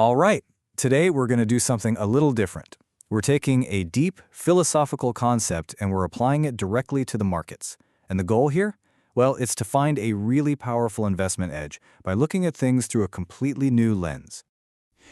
All right, today we're going to do something a little different. We're taking a deep philosophical concept and we're applying it directly to the markets. And the goal here? Well, it's to find a really powerful investment edge by looking at things through a completely new lens.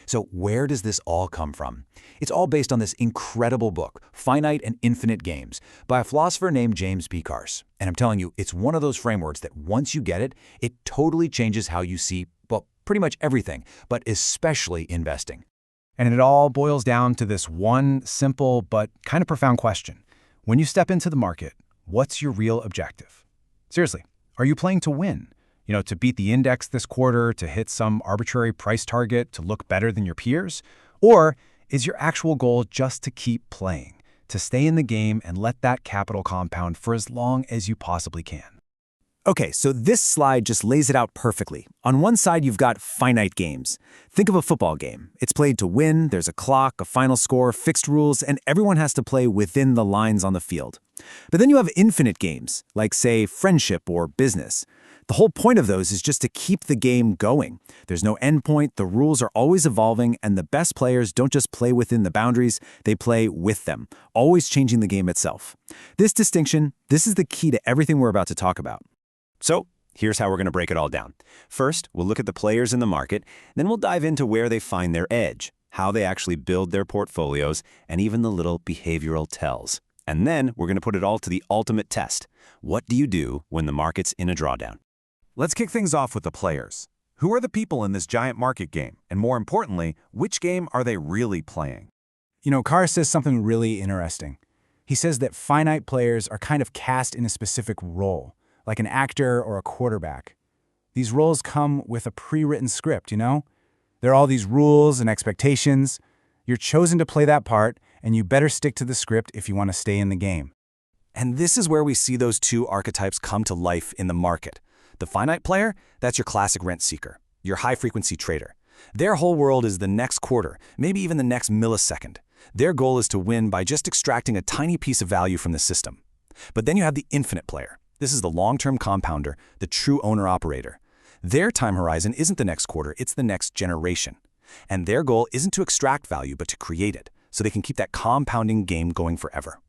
So where does this all come from? It's all based on this incredible book, Finite and Infinite Games, by a philosopher named James P. Carse. And I'm telling you, it's one of those frameworks that once you get it, it totally changes how you see, well, pretty much everything, but especially investing. And it all boils down to this one simple but kind of profound question. When you step into the market, what's your real objective? Seriously, are you playing to win? To beat the index this quarter, to hit some arbitrary price target, to look better than your peers? Or is your actual goal just to keep playing, to stay in the game and let that capital compound for as long as you possibly can? Okay, so this slide just lays it out perfectly. On one side, you've got finite games. Think of a football game. It's played to win, there's a clock, a final score, fixed rules, and everyone has to play within the lines on the field. But then you have infinite games, like, say, friendship or business. The whole point of those is just to keep the game going. There's no endpoint, the rules are always evolving, and the best players don't just play within the boundaries, they play with them, always changing the game itself. This distinction, this is the key to everything we're about to talk about. So, here's how we're going to break it all down. First, we'll look at the players in the market, then we'll dive into where they find their edge, how they actually build their portfolios, and even the little behavioral tells. And then we're going to put it all to the ultimate test. What do you do when the market's in a drawdown? Let's kick things off with the players. Who are the people in this giant market game? And more importantly, which game are they really playing? Carr says something really interesting. He says that finite players are kind of cast in a specific role, like an actor or a quarterback. These roles come with a pre-written script, There are all these rules and expectations. You're chosen to play that part, and you better stick to the script if you want to stay in the game. And this is where we see those two archetypes come to life in the market. The finite player, that's your classic rent seeker, your high-frequency trader. Their whole world is the next quarter, maybe even the next millisecond. Their goal is to win by just extracting a tiny piece of value from the system. But then you have the infinite player. This is the long-term compounder, the true owner-operator. Their time horizon isn't the next quarter, it's the next generation. And their goal isn't to extract value, but to create it, so they can keep that compounding game going forever.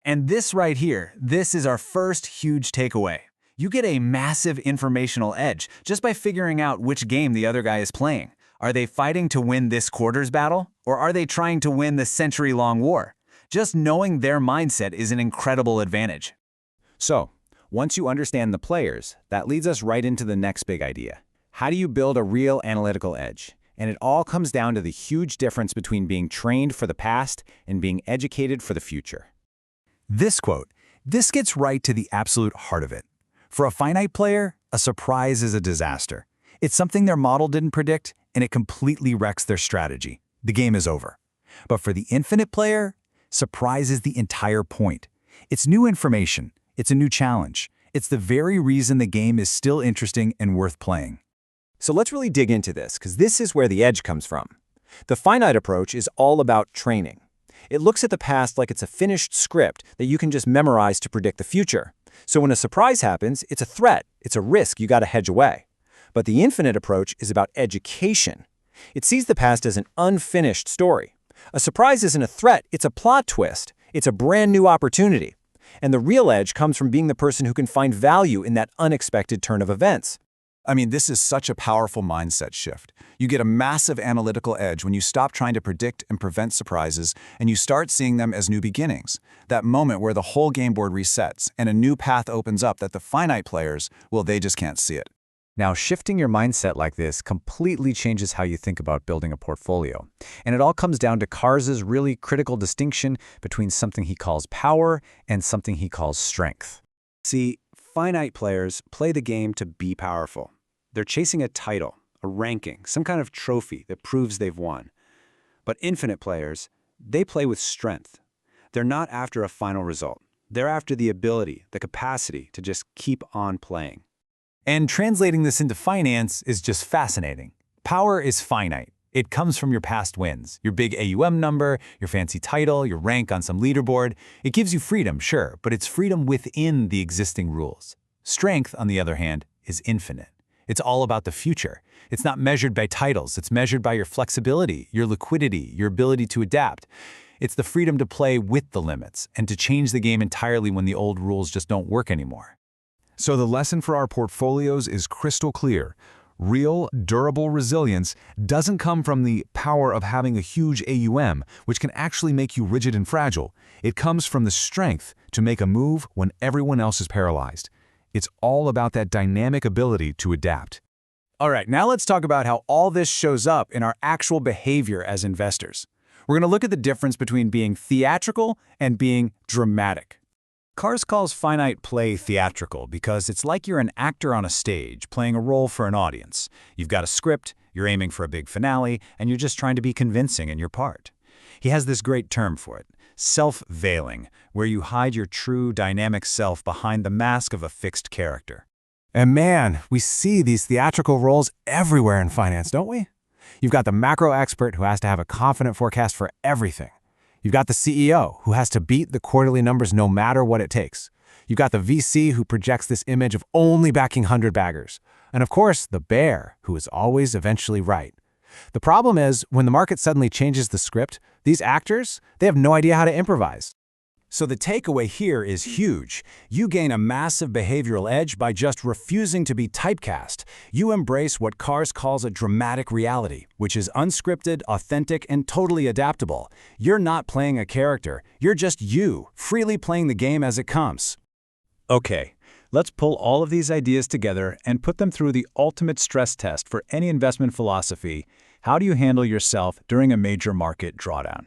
And this right here, this is our first huge takeaway. You get a massive informational edge just by figuring out which game the other guy is playing. Are they fighting to win this quarter's battle, or are they trying to win the century-long war? Just knowing their mindset is an incredible advantage. So, once you understand the players, that leads us right into the next big idea. How do you build a real analytical edge? And it all comes down to the huge difference between being trained for the past and being educated for the future. This quote, this gets right to the absolute heart of it. For a finite player, a surprise is a disaster. It's something their model didn't predict, and it completely wrecks their strategy. The game is over. But for the infinite player, surprise is the entire point. It's new information. It's a new challenge. It's the very reason the game is still interesting and worth playing. So let's really dig into this, because this is where the edge comes from. The finite approach is all about training. It looks at the past like it's a finished script that you can just memorize to predict the future. So when a surprise happens, it's a threat, it's a risk you got to hedge away. But the infinite approach is about education. It sees the past as an unfinished story. A surprise isn't a threat, it's a plot twist. It's a brand new opportunity. And the real edge comes from being the person who can find value in that unexpected turn of events. This is such a powerful mindset shift. You get a massive analytical edge when you stop trying to predict and prevent surprises and you start seeing them as new beginnings. That moment where the whole game board resets and a new path opens up that the finite players, well, they just can't see it. Now, shifting your mindset like this completely changes how you think about building a portfolio. And it all comes down to Carse's really critical distinction between something he calls power and something he calls strength. See, finite players play the game to be powerful. They're chasing a title, a ranking, some kind of trophy that proves they've won. But infinite players, they play with strength. They're not after a final result. They're after the ability, the capacity to just keep on playing. And translating this into finance is just fascinating. Power is finite. It comes from your past wins, your big AUM number, your fancy title, your rank on some leaderboard. It gives you freedom, sure, but it's freedom within the existing rules. Strength, on the other hand, is infinite. It's all about the future. It's not measured by titles. It's measured by your flexibility, your liquidity, your ability to adapt. It's the freedom to play with the limits and to change the game entirely when the old rules just don't work anymore. So the lesson for our portfolios is crystal clear. Real, durable resilience doesn't come from the power of having a huge AUM, which can actually make you rigid and fragile. It comes from the strength to make a move when everyone else is paralyzed. It's all about that dynamic ability to adapt. All right, now let's talk about how all this shows up in our actual behavior as investors. We're going to look at the difference between being theatrical and being dramatic. Kars calls finite play theatrical because it's like you're an actor on a stage playing a role for an audience. You've got a script, you're aiming for a big finale, and you're just trying to be convincing in your part. He has this great term for it, self-veiling, where you hide your true dynamic self behind the mask of a fixed character. And man, we see these theatrical roles everywhere in finance, don't we? You've got the macro expert who has to have a confident forecast for everything. You've got the CEO who has to beat the quarterly numbers no matter what it takes. You've got the VC who projects this image of only backing 100 baggers. And of course, the bear who is always eventually right. The problem is, when the market suddenly changes the script, these actors, they have no idea how to improvise. So the takeaway here is huge. You gain a massive behavioral edge by just refusing to be typecast. You embrace what Kars calls a dramatic reality, which is unscripted, authentic, and totally adaptable. You're not playing a character. You're just you, freely playing the game as it comes. Okay, let's pull all of these ideas together and put them through the ultimate stress test for any investment philosophy. How do you handle yourself during a major market drawdown?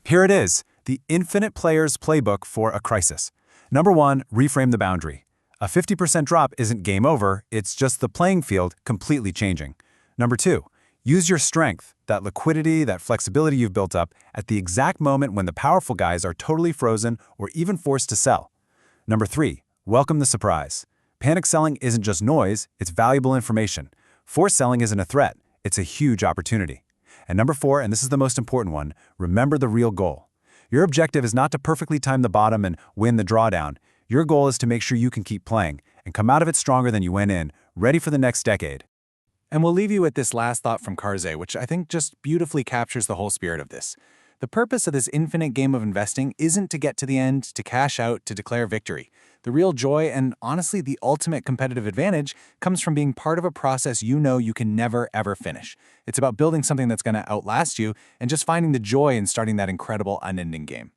Here it is. The infinite player's playbook for a crisis. Number 1, reframe the boundary. A 50% drop isn't game over, it's just the playing field completely changing. Number 2, use your strength, that liquidity, that flexibility you've built up, at the exact moment when the powerful guys are totally frozen or even forced to sell. Number 3, welcome the surprise. Panic selling isn't just noise, it's valuable information. Forced selling isn't a threat, it's a huge opportunity. And number 4, and this is the most important one, remember the real goal. Your objective is not to perfectly time the bottom and win the drawdown. Your goal is to make sure you can keep playing and come out of it stronger than you went in, ready for the next decade. And we'll leave you with this last thought from Kars, which I think just beautifully captures the whole spirit of this. The purpose of this infinite game of investing isn't to get to the end, to cash out, to declare victory. The real joy and honestly the ultimate competitive advantage comes from being part of a process you know you can never ever finish. It's about building something that's going to outlast you and just finding the joy in starting that incredible unending game.